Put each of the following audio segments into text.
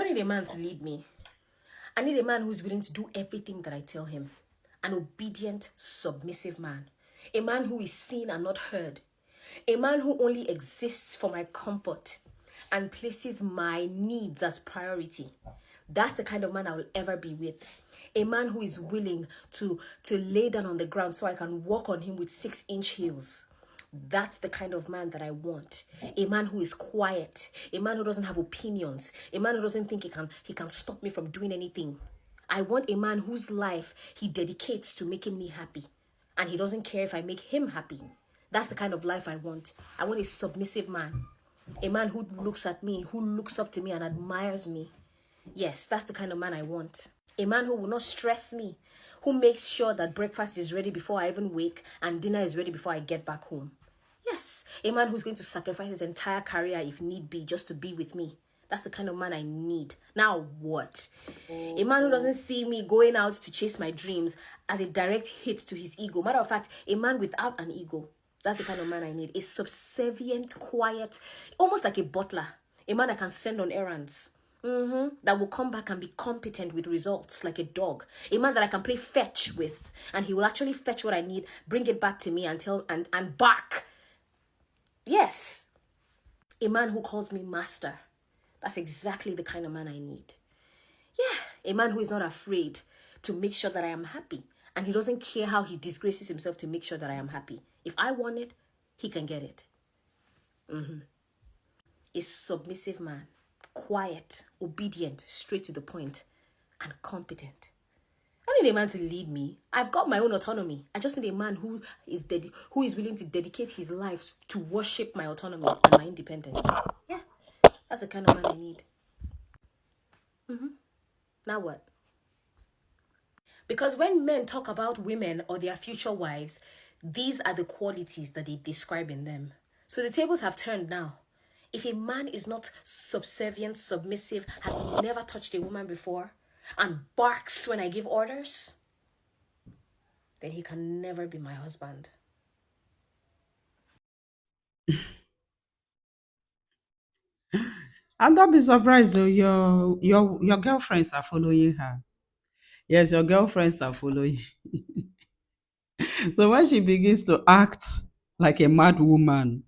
need a man to lead me. I need a man who's willing to do everything that I tell him. An obedient, submissive man. A man who is seen and not heard. A man who only exists for my comfort and places my needs as priority. That's the kind of man I will ever be with. A man who is willing to lay down on the ground so I can walk on him with 6-inch heels. That's the kind of man that I want. A man who is quiet. A man who doesn't have opinions. A man who doesn't think he can stop me from doing anything. I want a man whose life he dedicates to making me happy. And he doesn't care if I make him happy. That's the kind of life I want. I want a submissive man. A man who looks at me, who looks up to me and admires me. Yes, that's the kind of man I want. A man who will not stress me, who makes sure that breakfast is ready before I even wake and dinner is ready before I get back home. Yes, a man who's going to sacrifice his entire career if need be just to be with me. That's the kind of man I need. Now what? A man who doesn't see me going out to chase my dreams as a direct hit to his ego. Matter of fact, a man without an ego. That's the kind of man I need. A subservient, quiet, almost like a butler. A man I can send on errands. That will come back and be competent with results like a dog. A man that I can play fetch with. And he will actually fetch what I need, bring it back to me and bark. Yes. A man who calls me master. That's exactly the kind of man I need. Yeah, a man who is not afraid to make sure that I am happy. And he doesn't care how he disgraces himself to make sure that I am happy. If I want it, he can get it. A submissive man. Quiet, obedient, straight to the point, and competent. I don't need a man to lead me. I've got my own autonomy. I just need a man who is willing to dedicate his life to worship my autonomy and my independence. Yeah, that's the kind of man I need. Now what? Because when men talk about women or their future wives, these are the qualities that they describe in them. So the tables have turned now. If a man is not subservient, submissive, has never touched a woman before, and barks when I give orders, then he can never be my husband. And don't be surprised though, your girlfriends are following her. Yes, your girlfriends are following. So when she begins to act like a mad woman,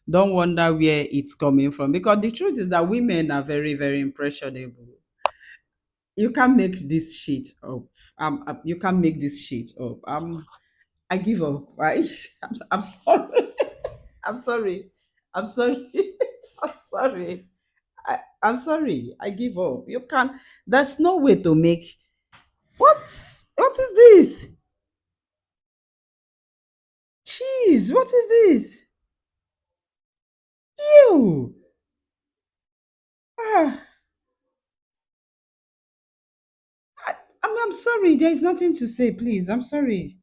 don't wonder where it's coming from. Because the truth is that women are very, very impressionable. You can't make this shit up. You can't make this shit up. I give up. Right? I'm sorry. I'm sorry. I'm sorry. I'm sorry. I'm sorry. I give up. You can't. There's no way to make. What? What is this? Jeez, what is this? Ew. Ah, I'm sorry. There is nothing to say, please. I'm sorry.